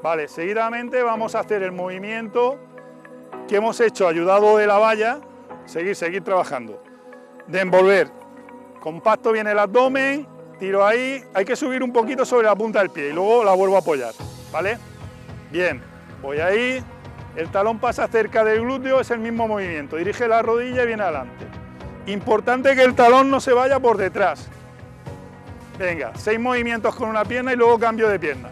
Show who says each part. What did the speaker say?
Speaker 1: Vale, seguidamente vamos a hacer el movimiento que hemos hecho ayudado de la valla, seguir trabajando, de envolver, compacto bien el abdomen, tiro ahí, hay que subir un poquito sobre la punta del pie y luego la vuelvo a apoyar, ¿vale? Bien, voy ahí, el talón pasa cerca del glúteo, es el mismo movimiento, dirige la rodilla y viene adelante. Importante que el talón no se vaya por detrás. Venga, 6 movimientos con una pierna y luego cambio de pierna.